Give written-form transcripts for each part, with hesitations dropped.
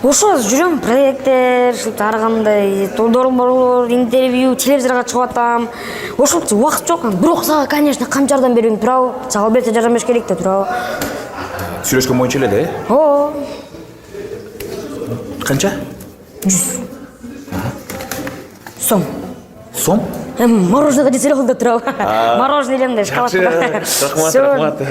Ошо жүрөм проекттер, ар кандай долбоорлор, интервью, телевизорго чыгып атам. Ошончо убакыт жок. Бирок сага, конечно, кам жардам берүүң турабы. Сага албетте жардам бериш керек да турабы. Сүйлөшкөн боюнча эле да, Оо. Канча? 100 сом. Сом? Мороженое десе эле кылды турабы. Мороженое элем да шоколадка. Рахмат.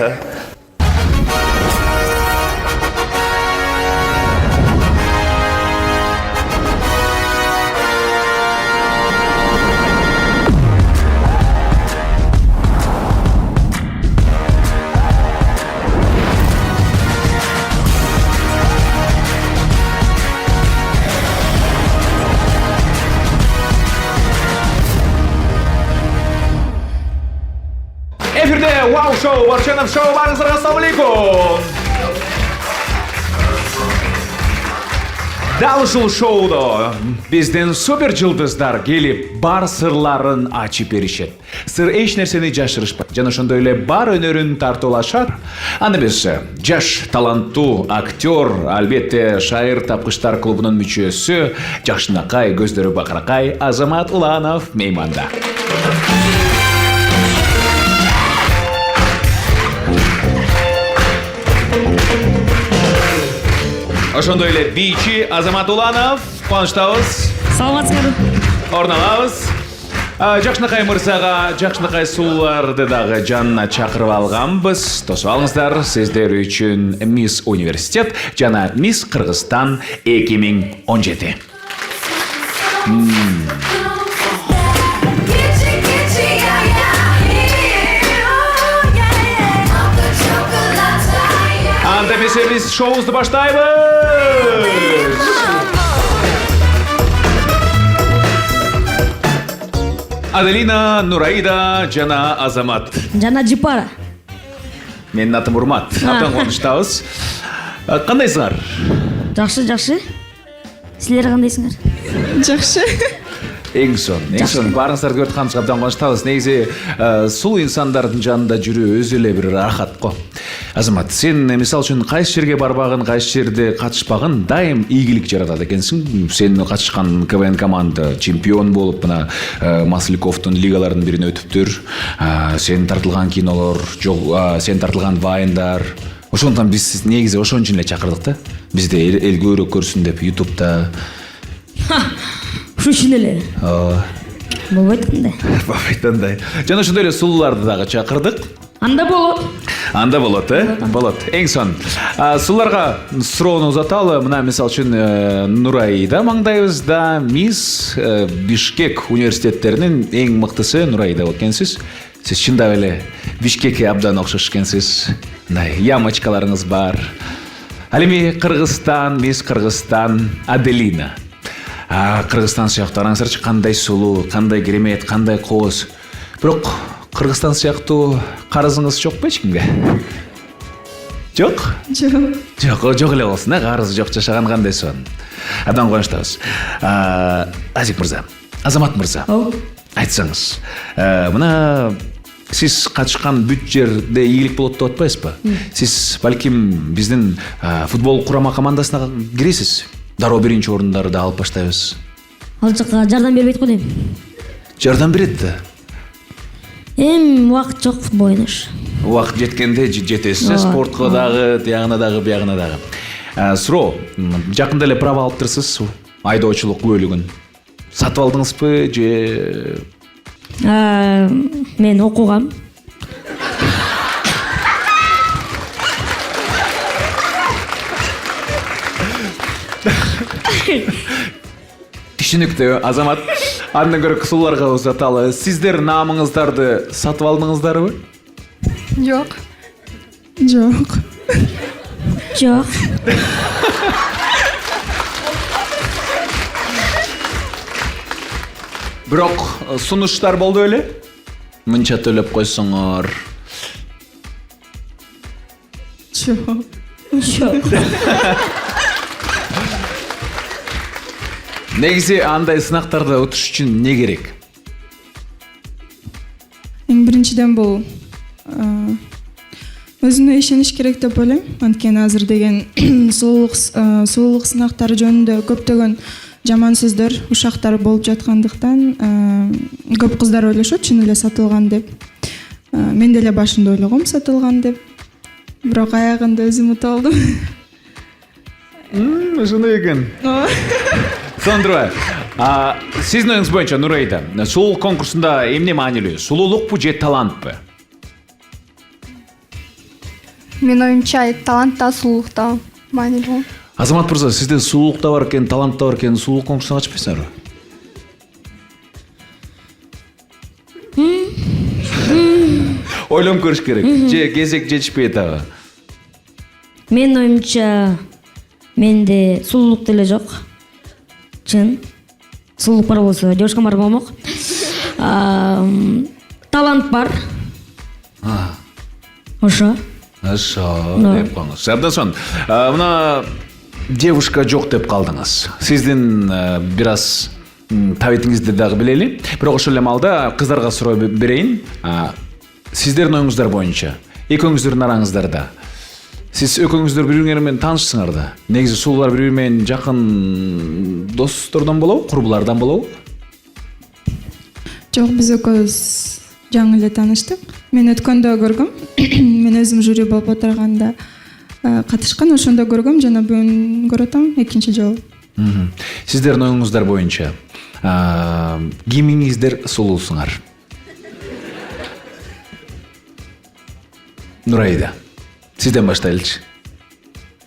Эфирде Вау шоу, Борчанов шоу, барыңыздарга ассалаумалейкум. Дал ушул шоудо биздин супер жылдыздар келип бар сырларын ачып беришет. Сыр эч нерсени жашырышпайт жана ошондой эле бар өнөрүн тартуулашат. Аны биз жаш таланттуу актер, албетте шайыр тапкычтар клубунун мүчөсү, жакшынакай, көздөрү бакыракай Азамат Уланов мейманда. Ошондой эле бийчи Азамат Уланов, кубанычтабыз. Саламатсыздарбы? Орун алабыз. Жакшынакай мырзага жакшынакай сууларды дагы жанына чакырып алганбыз. Тосуп алыңыздар, сиздер үчүн Мисс Университет жана Мисс Кыргызстан 2017. Анда эмесе биз шоубузду баштайбыз. Аделина, Нураида жана Азамат. Жана Жипара. Менин атым Урмат. Абдан кубанычтабыз. Кандайсыңар? Жакшы. Силер кандайсыңар? Жакшы. Эң сон. Барыңыздарды көрүп атканыбызга абдан кубанычтабыз. Негизи сулуу инсандардын жанында жүрүү өзү эле бир рахат го. Азамат, сен мисал үчүн кайсы жерге барбагын, кайсы жерде катышпагын дайым ийгилик жаратат экенсиң. Сен катышкан КВН команда чемпион болуп, мына Масляковдун лигаларынын бирине өтүптүр. Сен тартылган кинолор, сен тартылган вайндар. Ошондон биз негизи ошон үчүн эле чакырдык да. Бизде эл көбүрөөк көрсүн деп YouTube'да. Ушу үчүн эле. Болбойт кандай. Жана ошондой эле сулууларды дагы чакырдык. Анда болот. Анда болот, болот. Эң сон. Суларга суроону узаталы. Мына мисал үчүн Нураида маңдайыбызда Мисс Бишкек университеттеринин эң мыктысы Нураида экенсиз. Сиз чындап эле Бишкекке абдан окшош экенсиз. Мындай ямочкаларыңыз бар. Ал эми Кыргызстан, Мисс Кыргызстан Аделина. Кыргызстан сыяктуу араңыздарчы кандай сулуу, кандай керемет, кандай кооз. Бирок Кыргызстан сыяктуу карызыңыз жокпу эчкимге? Жок? Жок эле болсун, карызы жок жашаган кандай сон. Абдан кубанычтабыз. Азик мырза, Азамат мырза. Айтсаңыз, мына сиз катышкан бүт жерде ийгилик болот деп атпайсызбы? Сиз балким биздин футбол курама командасына киресиз. Дароо биринчи орундарды алып баштайбыз. Ал жака жардам бербейт го дейм. Жардам берет да. Убакыт жок футбол ойнош. Убакыт жеткенде жетесиз. Спортко дагы, тиягына дагы, биягына дагы. Суроо, жакында эле права алыптырсыз, айдоочулук күбөлүгүн. Сатып алдыңызбы же? Мен окугам. Түшүнүктүү, Азамат. Андан көрө суларга узаталы. Сиздер наамыңыздарды сатып алдыңыздарбы? Жок. Бирок сунуштар болду эле. Мынча төлөп койсоңор. Жок. Негизи андай сынактарда өтүш үчүн не керек? Эң биринчиден бул өзүнө ишениш керек деп ойлойм. Анткени азыр деген сулуулук сынактары жөнүндө көптөгөн жаман сөздөр, ушактар болуп жаткандыктан көп кыздар ойлошот чын эле сатылган деп. Мен деле башында ойлогом сатылган деп. Бирок аягында өзүм утуп алдым. Ошондой экен. Сондурбай. Сиздин оюңуз боюнча Нурайда, сулуулук конкурсунда эмне маанилүү? Сулуулукпу же талантпы? Мен оюмча талант да сулуулук да маанилүү. Азамат мырза, сизде сулуулук да бар экен, талант да бар экен, сулуулук конкурсуна катышпайсыңарбы? Ойлонуп көрүш керек. Же кезек жетишпей атабы? Менин оюмча менде сулуулук деле жок. Чын. Сулуулук бар болсо девушкам бар болмок. Талант бар. Ошо. Деп коңуз. Абдан сонун. Мына девушка жок деп калдыңыз. Сиздин бир аз табитиңизди дагы билели. Бирок ошол эле маалда кыздарга суроо берейин. Сиздердин оюңуздар боюнча, экөөңүздөрдүн араңыздарда сиз экөөңүздөр бири-бириңер менен таанышсыңар да. Негизи сулуулар бири-бири менен жакын достордон болобу, курбулардан болобу? Жок, биз экөөбүз жаңы эле тааныштык. Мен өткөндө көргөм. Мен өзүм жюри болуп отурганда катышкан, ошондо көргөм, жана бүгүн көрүп атам экинчи жолу. Сиздердин оюңуздар боюнча кимиңиздер сулуусуңар? Нурайда, сизден баштайлычы.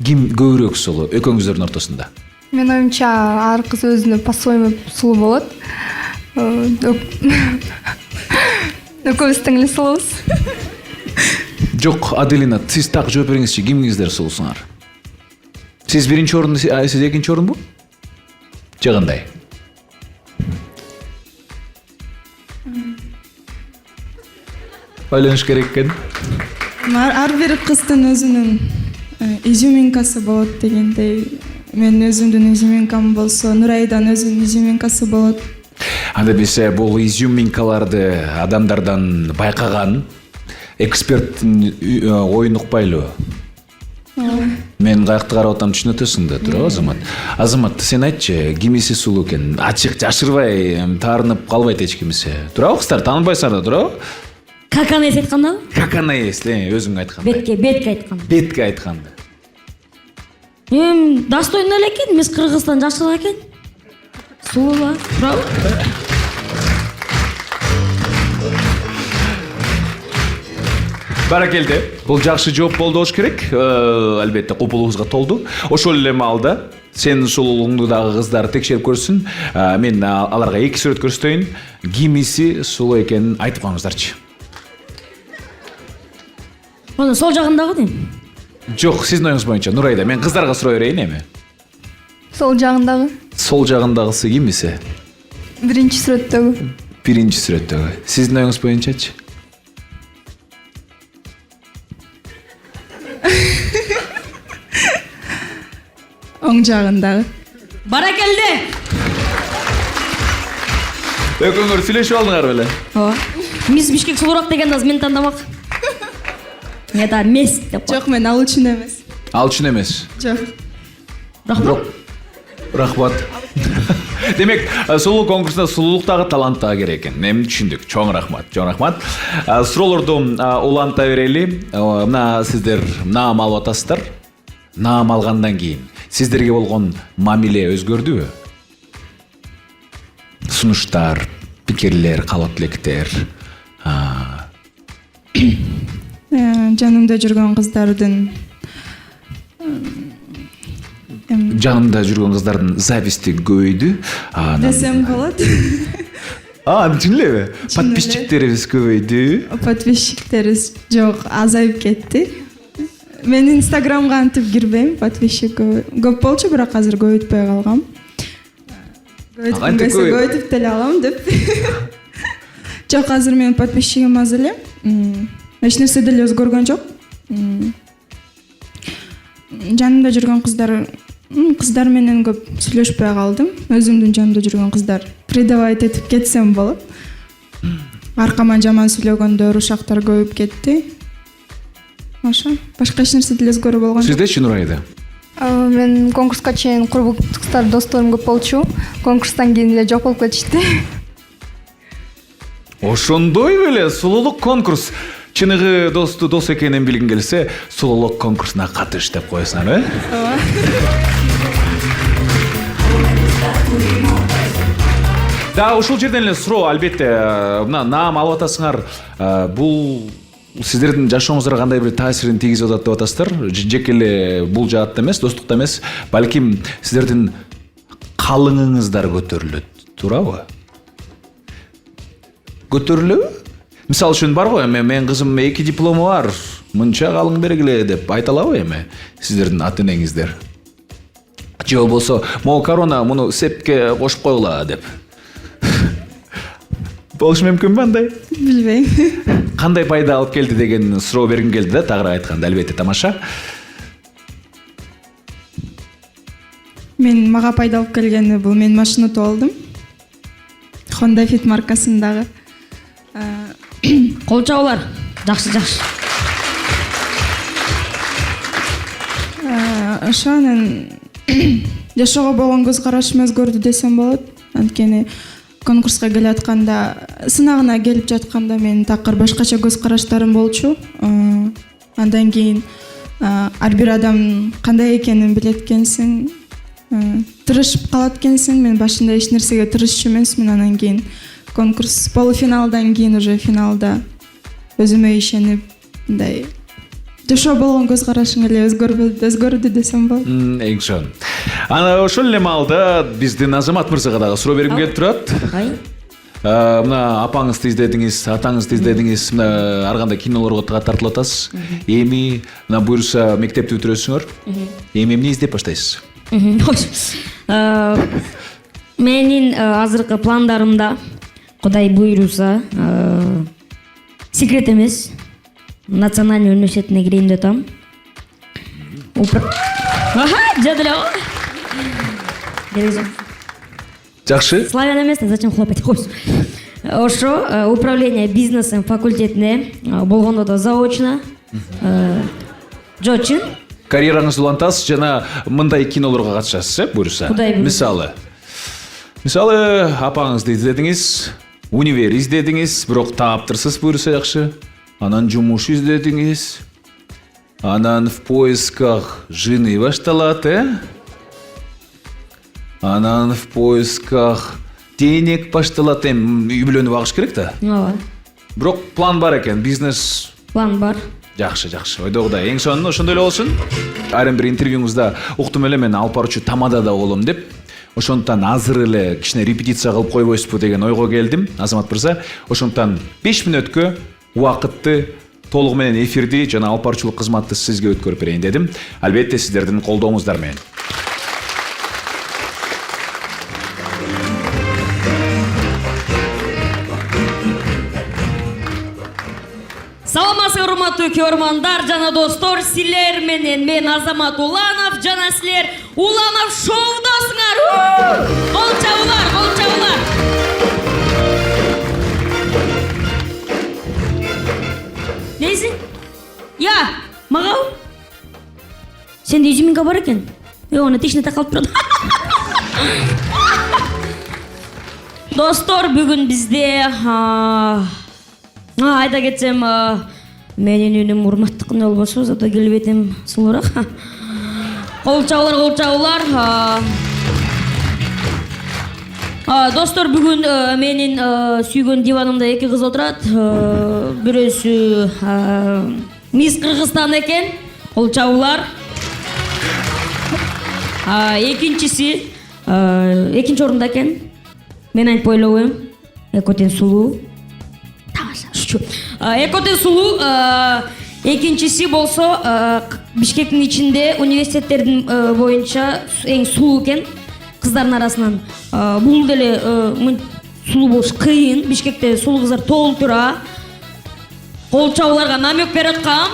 Ким көбүрөөк сулуу экөөңүздөрдүн ортосунда? Мен оюмча ар кыз өзүнө по-своему сулуу болот. Экөөбүз тең эле сулуубуз. Жок, Аделина, сиз так жооп бериңизчи, кимиңиздер сулуусуңар? Сиз биринчи орунду, сиз экинчи орунбу? Же кандай? Ойлонуш керек экен. Ар бир кыздын өзүнүн изюминкасы болот дегендей. Мен өзүмдүн изюминкам болсо, Нурайданын өзүнүн изюминкасы болот. Анда биз бул изюминкаларды адамдардан байкаган эксперттин оюн укпайлыбы? Мен каякты карап атам, түшүнүп атасың да, туурабы Азамат? Азамат, сен айтчы, кимиси сулуу экен? Ачык, жашырбай, таарынып калбайт эч кимиси. Туурабы кыздар, тааныбайсыңар да, туурабы? Как анаес айтканда? Как анаес, өзүң айтканда. Бетке айтканда. Бетке айтканда. Достойно эле экен, эмес Кыргызстан жашыра экен. Сулуу, туурабы? Баракелде. Бул жакшы жооп болду болуш керек. Албетте купулубузга толду. Ошол эле маалда сенин сулуулугуңду дагы кыздар текшерип көрсүн. Мен аларга эки сүрөт көрсөтөйүн. Кимиси сулуу экенин айтып коюңуздарчы. Аны сол жагындагы дейм. Жок, сиздин оюңуз боюнча Нурайда, мен кыздарга суроо берейин эми. Сол жагындагы. Сол жагындагысы кимиси? Биринчи сүрөттөгү. Биринчи сүрөттөгү. Сиздин оюңуз боюнчачы? Оң жагындагы. Баракелде. Экөөңөр сүйлөшүп алдыңар беле? Ооба. Мисс Бишкек сулуураак деген аз мени тандамак. Эта мес деп. Жок, мен ал үчүн эмес. Ал үчүн эмес. Жок. Рахмат. Рахмат. Демек, сулуу конкурсунда сулуулук дагы талант дагы керек экен. Мен түшүндүк. Чоң рахмат. Суроолорду уланта берели. Мына сиздер наам алып атасыздар. Наам алгандан кийин сиздерге болгон мамиле өзгөрдүбү? Сунуштар, пикирлер, каалоо тилектер. Жанымда жүргөн кыздардын зависти көбөйдү. Десем болот. Чын элеби? Подписчиктерибиз көбөйдү. Подписчиктерибиз жок, азайып кетти. Мен Инстаграмга антип кирбейм, подписчик көп болчу, бирок азыр көбөйтпөй калгам. Көбөйтүп деле алам деп. Жок, азыр менин подписчигим аз эле. Эч нерсе деле өзгөргөн жок. Жанымда жүргөн кыздар менен көп сүйлөшпөй калдым. Өзүмдүн жанымда жүргөн кыздар предавать этип кетсем болот. Аркама жаман сүйлөгөндөр, ушактар көбөйүп кетти. ошо башка эч нерсе деле өзгөрүү болгон жок. Сиздечи Нурайда? Мен конкурска чейин курбуктар досторум көп болчу. Конкурстан кийин эле жок болуп кетишти. Ошондой беле сулуулук конкурс. Чыныгы досту дос экенин билгиң келсе, сулуулук конкурсуна катыш деп коесуң, э? Да, ушул жерден эле суроо, албетте, мына наам алып атасыңар. Бул сиздердин жашооңуздарга кандай бир таасирин тийгизип атат деп атасыздар? Жеке эле бул жаатта эмес, достукта эмес, балким сиздердин калыңыңыздар көтөрүлөт, туурабы? Көтөрүлөбү? Мисалы үчүн бар го эми менин кызым 2 диплому бар, мынча калың бергиле деп айта алабы эми сиздердин ата энеңиздер? Же болбосо, могу корона муну сепке кошуп койгула деп. Болушу мүмкүнбү андай? Билбейм. Кандай пайда алып келди деген суроо бергим келди да, тагыраак айтканда, албетте тамаша. Мага пайда алып келгени бул мен машина утуп алдым. Honda Fit маркасындагы. Кол чабуулар. Жакшы. Ошонун жашоого болгон көз карашым өзгөрдү десем болот. Анткени конкурска келатканда, сынагына келип жатканда мен такыр башкача көз караштарым болчу. Андан кийин ар бир адам кандай экенин билет экенсиң, тырышып калат экенсиң. Мен башында эч нерсеге тырышчу эмесмин. Анан кийин конкурс полуфиналдан кийин уже финалда өзүмө ишенип, мындай жашоо болгон көз карашың эле өзгөрдү десем болот. Эң жөн. Ана ошол эле маалда биздин Азамат мырзага дагы суроо бергим келип турат. Мына апаңызды издедиңиз, атаңызды издедиңиз, мына ар кандай кинолорго тартылып атасыз. Эми мына буюрса мектепти бүтүрөсүңөр. Эми эмне издеп баштайсыз? Менин азыркы пландарымда, Кудай буйруса, секрет эмес, национальный университетине кирейин деп атам. Жадылы. Жакшы. Славян эмес, зачем хлопать? Ошо управление бизнесом факультетине болгондо да заочно. Жочун. Карьераңызды улантасыз жана мындай кинолорго катышасыз, буюрса. Мисалы, апаңызды издедиңиз, универ издедиңиз, бирок таптырсыз буюрса жакшы. Анан жумуш издедиңиз. Анан в поисках жены башталат, Анан в поисках денег башталат, үй бүлөнү багыш керек да. Ооба. Бирок план бар экен, бизнес. План бар. Жакшы. Ойдогудай эң сонун ошондой эле болсун. Айрым бир интервьюңузда уктум эле мен алып баруучу тамадада болом деп. Ошондуктан азыр эле кичине репетиция кылып койбойсузбу деген ойго келдим, Азамат мырза. Ошондуктан 5 мүнөткө убакытты толугу менен эфирди жана алып баруучулук кызматты сизге өткөрүп берейин дедим. Албетте сиздердин колдооңуздар менен. Саламатсызбы, урматтуу көрөрмандар жана достор, силер менен мен Азамат Уланов жана силер Уланов шоудасыңар. Кол чабуулар. Нейсиң? Я, мага? Сенде изюминка бар экен? Оны тишине такалып турат. Достор, бүгүн бизде айта кетсем, менин үнүм урматтыкына болбосо, зато келбетим сулуураак. Кол чабуулар. Достор, бүгүн менин сүйгөн диванымда 2 кыз отурат. Бирөөсү Мисс Кыргызстан экен. Кол чабуулар. Экинчиси экинчи орунда экен. Мен айтып ойлобойм. Экотен сулуу. Экотен сулуу. Экинчиси болсо Бишкектин ичинде университеттердин боюнча эң сулуу экен кыздардын арасынан. Бул деле сулуу болуш кыйын. Бишкекте сулуу кыздар толтура. Кол чабууларга намек берип аткам.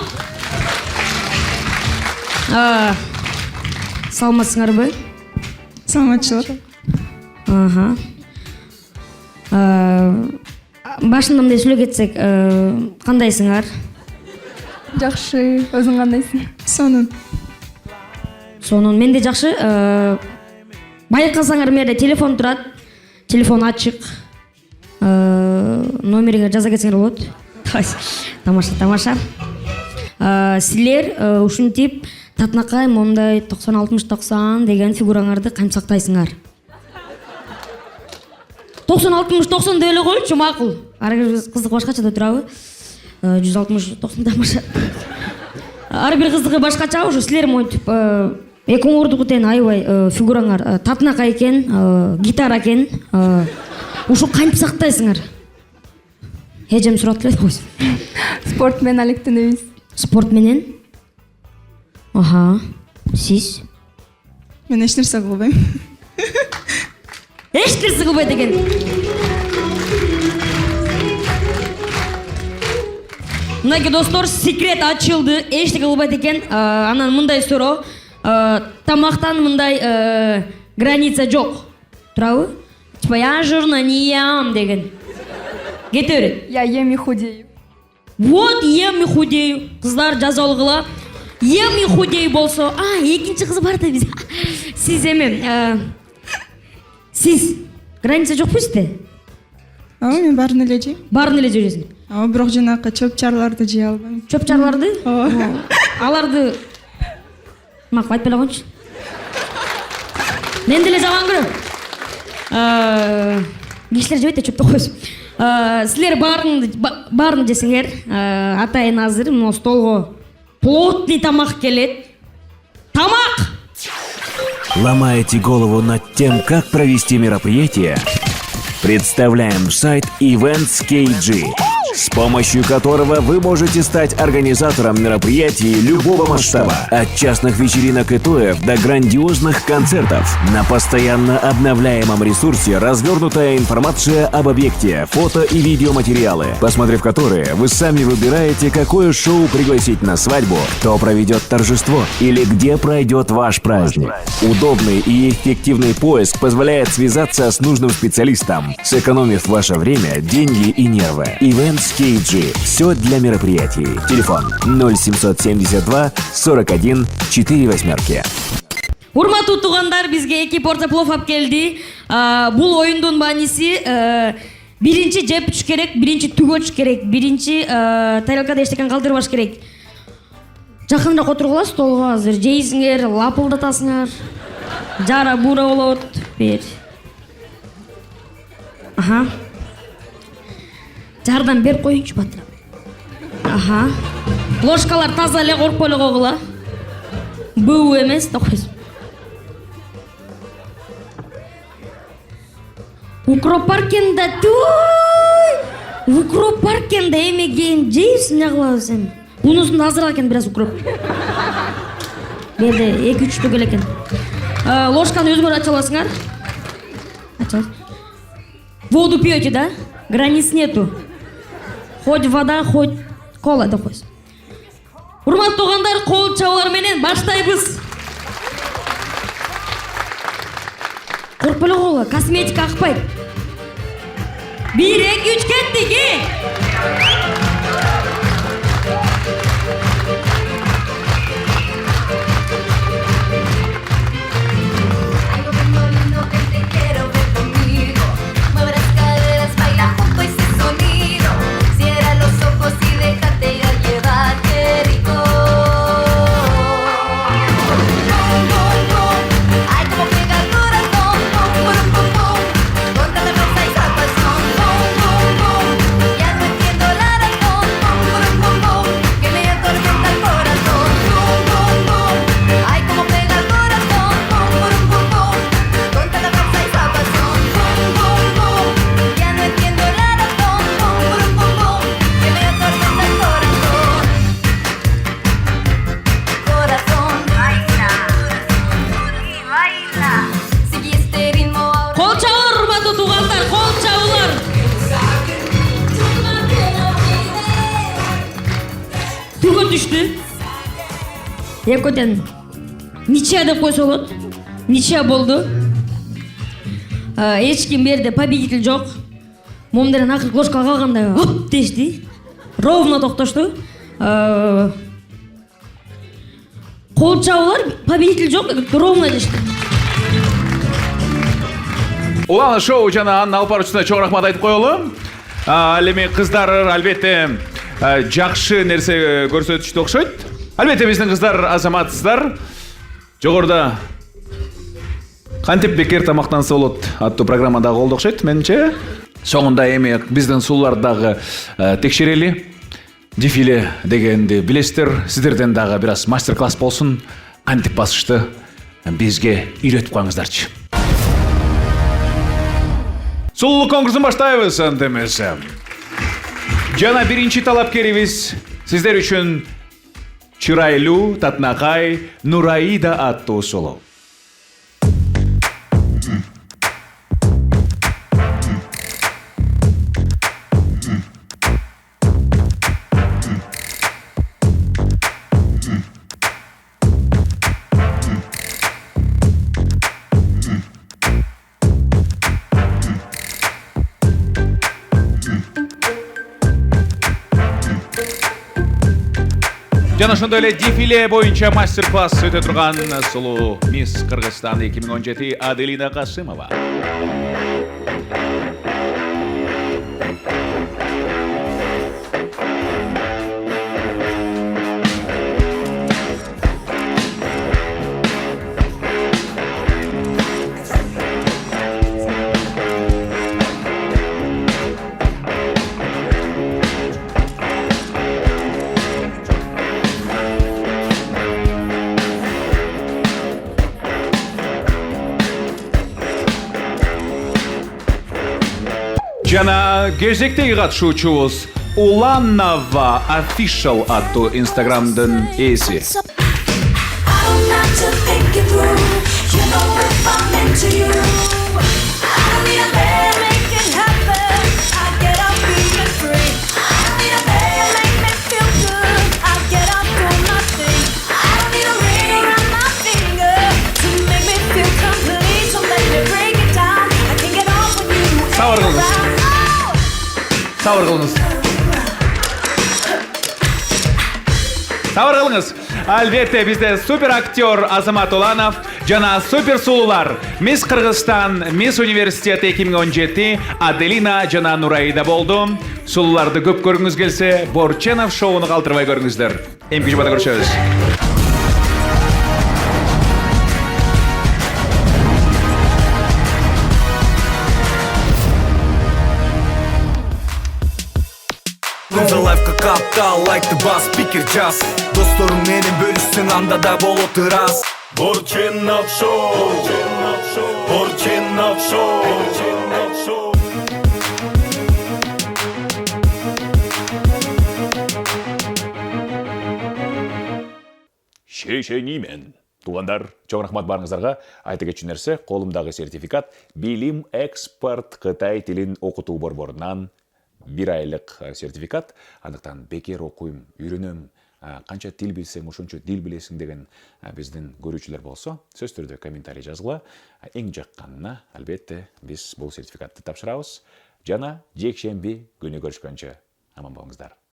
Саламатсыңарбы? Саламатчылык. Башында мындай сүйлөп кетсек, кандайсыңар? Жакшы. Өзүң кандайсың? Сонун мен де жакшы. Байкасаңар менде телефон турат. Телефон ачык. Номериңе жаза кетсеңер болот. Тамаша. Силер ушинтип татынакай мондай 90-60-90 деген фигураңарды кантсактайсыңар? 90-60-90 деп эле койчу, макул. Ар бир кыздык башкача да турабы? 160-90 тамаша. Ар бир кыздыгы башкача, ушу силер монтип эки оңордугу тең аябай фигураңар татынакай экен, гитара экен. Ушу кантип сактайсыңар? Эжем сурап келет го. Спорт менен алектенебиз. Спорт менен? Сиз? Мен эч нерсе кылбайм. Эч нерсе кылбайт экен. Мынакей достор, секрет ачылды. Эчтеке кылбайт экен. Анан мындай суроо. Тамактан мындай граница жок. Турабы? Типа я жирно не ям деген. Кете берет. Я ем и худею. Вот ем и худею. Кыздар жазып алгыла. Ем и худею болсо, экинчи кыз бар да биз. Сиз эме, сиз граница жокпу сизде? Мен баарын эле жейм. Баарын эле жейсиң. Бирок жанакы чөп чарларды жей албайм. Чөп чарларды? Аларды макул айтпай эле коюңчу. Мен деле жаман көрөм. Кишилер жебейт да чөптү койсун. Силер баарын жесеңер, атайын азыр мына столго плотный тамак келет. Тамак! Ломаете голову над тем, как провести мероприятие? Представляем сайт Events KG, с помощью которого вы можете стать организатором мероприятий любого масштаба. От частных вечеринок и туев до грандиозных концертов. На постоянно обновляемом ресурсе развернутая информация об объекте, фото и видеоматериалы, посмотрев которые, вы сами выбираете, какое шоу пригласить на свадьбу, кто проведет торжество или где пройдет ваш праздник. Удобный и эффективный поиск позволяет связаться с нужным специалистом, сэкономив ваше время, деньги и нервы. Events KG. Все для мероприятий. Телефон 0772 41 48. Урматтуу туугандар, бизге 2 порция плов алып келди. Бул оюндун мааниси биринчи жеп керек, биринчи түгөч керек, биринчи тарелкада эчтекен калтырбаш керек. Жакыныраак отургула столго, азыр жейсиңер, лапылдатасыңар. Жара бура болот. Бер. Жардам берип коюңчу батырап. Ложкалар таза эле, коркпой эле койгула. Буу эмес, токойсуң. Укроп бар экен да, укроп бар экен да, эме кийин жейсиң, не кылабыз эми? Бунусун азыраак экен, бир аз укроп. Берде 2-3 түгөл экен. Ложканы өзгөрүп ача аласыңар. Ачабыз. Воду пьете, да? Границ нету. Хоть вода, хоть кола да койсуң. Урматтуу туугандар, кол чабуулар менен баштайбыз. Коркпой эле койгула, косметика акпайт. 1, 2, 3 кеттик, düştü. Ekөтен ничья деп койсо болот. Ничья болду. Эч ким берде победитель жок. Момдерен акыркы ложкага калганда оп дешти. Ровно токтошту. Қол чабулар, победитель жоқ, ровно дешті. Улан шоу жана Анна Алпаровична чоң рахмат айтып коелу. Ал эми кыздар албетте жакшы нерсе көрсөтүштү окшойт. Албетте биздин кыздар азаматсыздар. Жогоруда кантип бекер тамактанса болот аттуу программада колду окшойт менимче. Соңунда эми биздин сууларды дагы текшерели. Дефиле дегенди билесиздер. Сиздерден дагы бир аз мастер-класс болсун. Кантип басышты бизге үйрөтүп коюңуздарчы. Сулуулук конкурсун баштайбыз антемесе. Жана биринчи талапкерибиз сиздер үчүн чырайлуу татынакай Нураида аттуу сулуу. Жана ошондой эле дефиле боюнча мастер-класс өтө турган сулуу мисс Кыргызстан 2017 Аделина Касымова. Жана кезектеги катышуучубуз Уланова Official аттуу Instagram'дын ээси. Сабыр кылыңыз. Сабыр кылыңыз. Албетте бизде супер актер Азамат Уланов жана супер сулуулар Мисс Кыргызстан, Мисс Университет 2017 Аделина жана Нураида болду. Сулууларды көп көргүңүз келсе, Борченов шоуну калтырбай көрүңүздөр. Эмки жумада көрүшөбүз. The life как каптал, like the bass, speaker jazz. Досторуң менен бөлүшсүң, анда да болот ырас. Борченов шоу, Борченов шоу, Борченов шоу. Шешеңимен. Туугандар, чоң рахмат барыңыздарга. Айта кетчү нерсе, колумдагы сертификат Билим экспорт Кытай тилин окутуу борборунан 1 айлык сертификат. Андыктан бекер окуйм, үйрөнөм, канча тил билсең, ошончо дил билесиң деген биздин көрүүчүлөр болсо, сөз түрдө комментарий жазгыла. Эң жакканына албетте биз бул сертификатты тапшырабыз. Жана жекшемби күнү көрүшкөнчө аман болуңуздар.